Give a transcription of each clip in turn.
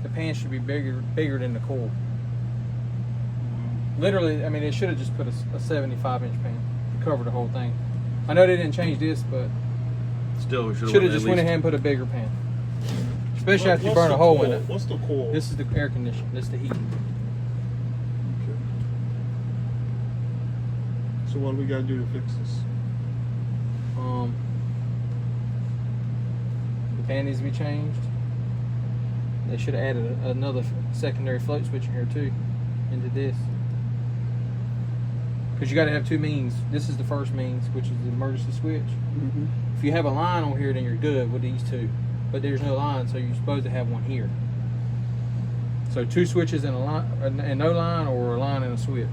the pan should be bigger than the coil. Literally, I mean, it should have just put a 75-inch pan to cover the whole thing. I know they didn't change this, but still, we should have just went ahead and put a bigger pan. Especially after you burn a hole in it. What's the coil? This is the air conditioning. This is the heat. Okay. So what do we got to do to fix this? The pan needs to be changed. They should have added another secondary float switch in here too, into this. Because you got to have two means. This is the first means, which is the emergency switch. Mm-hmm. If you have a line on here, then you're good with these two. But there's no line, so you're supposed to have one here. So two switches and a line, and no line, or a line and a switch.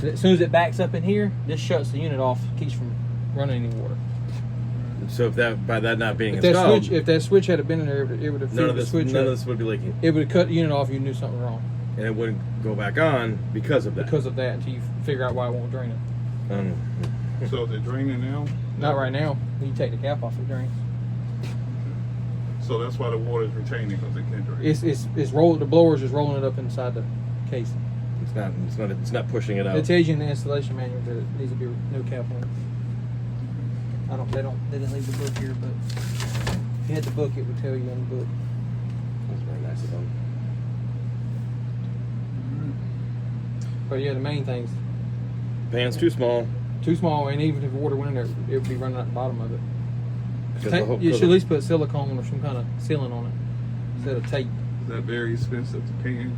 So as soon as it backs up in here, this shuts the unit off, keeps from running any water. So if that, by that not being If installed, that switch had been in there, it would have none of the this, switch none of up. this would be leaking, It would have cut the unit off. You knew something wrong and it wouldn't go back on because of that. because of that until you figure out why it won't drain it. So is it draining now? Not right now. When you take the cap off, it drains. So that's why the water is retaining, because it can't drain. It's rolled. The blower's just rolling it up inside the casing. It's not pushing it out. It tells you in the installation manual that it needs to be no cap on it. They didn't leave the book here, but if you had the book, it would tell you in the book. That's very nice of them. But yeah, the main things, Pan's too small. too small, and even if water went in there, it would be running out the bottom of it. You should at Because least put silicone or some kind of sealing on it instead of tape. Is that very expensive to pan?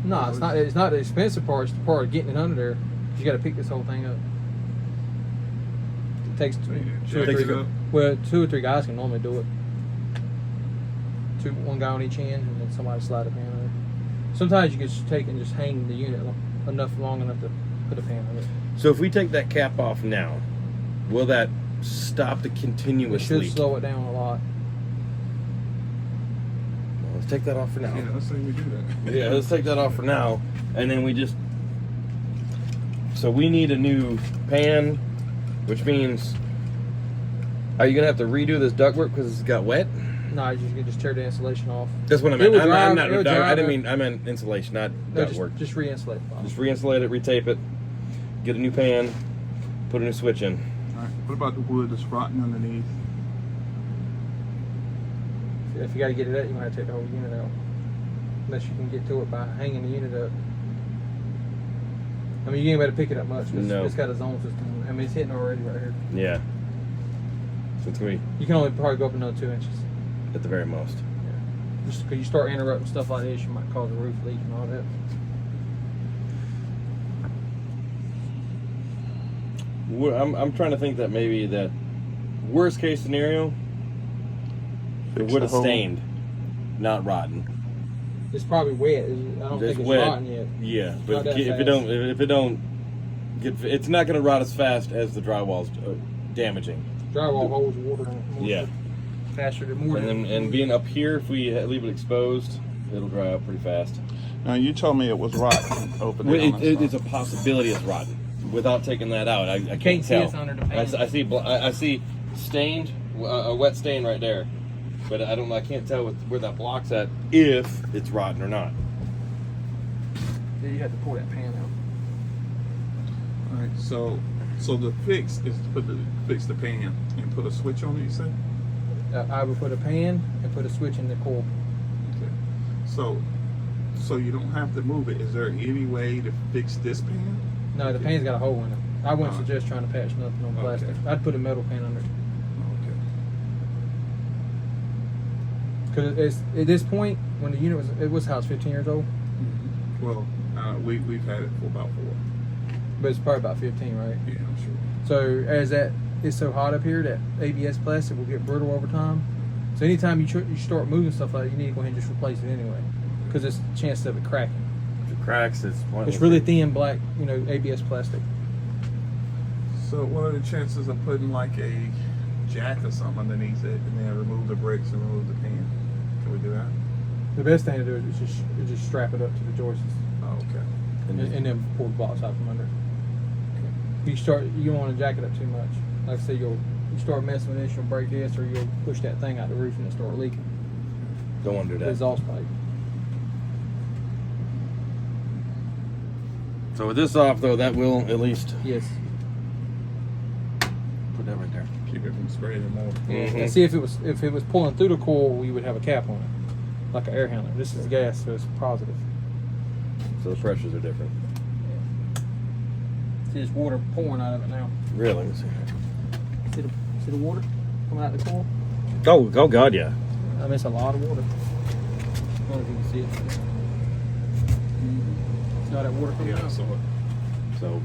No, it's not. It's not the expensive part. It's the part of getting it under there. You got to pick this whole thing up. It takes two or Takes three. it up? Well, 2 or 3 guys can normally do it. One guy on each end, and then somebody slide a pan under. Sometimes you can just take and just hang the unit long enough to put a pan on it. So if we take that cap off now, will that stop the It continuous should leak? slow it down a lot. Well, let's take that off for now. Yeah, let's say we do that. Yeah, let's take that off for now, and then we just. So we need a new pan, which means, are you gonna have to redo this ductwork because it's got wet? No, you can just tear the insulation off. That's what I It meant. would I'm dry- not. it would I dry didn't up. mean. I meant insulation, not No, ductwork. just re-insulate. Just re-insulate it, retape it, get a new pan, put a new switch in. All right. What about the wood that's rotting underneath? If you got to get it out, you might have to take the whole unit out. Unless you can get to it by hanging the unit up. I mean, you ain't able to pick it up much. No. It's got a zone system. I mean, it's hitting already right here. Yeah. So it's gonna be You can only probably go up another 2 inches. at the very most. Just because you start interrupting stuff like this, you might cause a roof leak and all that. I'm trying to think that maybe that worst case scenario, it Fix would the have hole. stained, not rotten. It's probably wet. I don't think it's wet. rotten yet. Yeah, Not but that if it don't get, it's not going to rot as fast as the drywall's damaging. Drywall holds water in it more Yeah. faster than more. And being up here, if we leave it exposed, it'll dry up pretty fast. Now you told me it was rotten over there. Well, on it the is a possibility it's rotten. Without taking that out, I can't Can't see tell. it's under the pan. I see stained, a wet stain right there, but I don't. I can't tell where that block's at if it's rotten or not. Yeah, you have to pull that pan out. All right. So the fix is to fix the pan and put a switch on it. You said. I would put a pan and put a switch in the coil. Okay. So you don't have to move it. Is there any way to fix this pan? No, the pan's got a hole in it. I wouldn't Alright. suggest trying to patch nothing on plastic. Okay. I'd put a metal pan under it. Okay. Because at this point, when the unit was house 15 years old, Well, we've had it for about 4. but it's probably about 15, right? Yeah, I'm sure. So as it's so hot up here, that ABS plastic will get brittle over time. So anytime you start moving stuff like that, you need to go ahead and just replace it anyway, because there's a chance of it cracking. If it cracks, it's pointless. It's really thin black, ABS plastic. So what are the chances of putting like a jack or something underneath it and then remove the brakes and remove the pan? Can we do that? The best thing to do is just strap it up to the joists Oh, okay. and then pull the blocks out from under. You don't want to jack it up too much. Like I said, you start messing with this, you'll break this, or you'll push that thing out the roof and it'll start leaking. Don't want to do The that. exhaust pipe. So with this off, though, that will at least Yes. put that right there. Keep it from spraying more. Mhm. And see if it was pulling through the coil, we would have a cap on it, like an air handler. This is gas, so it's positive. So the pressures are different. See, there's water pouring out of it now. Really? Let me see. See the water coming out the coil? Oh God, yeah. I mean, it's a lot of water. I don't know if you can see it. See all that water coming Yeah, out? so So,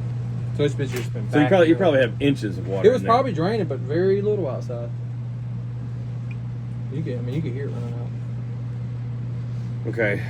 So it's just been so you back. probably have inches of water. It was in there. probably draining, but very little outside. You could hear it running out. Okay.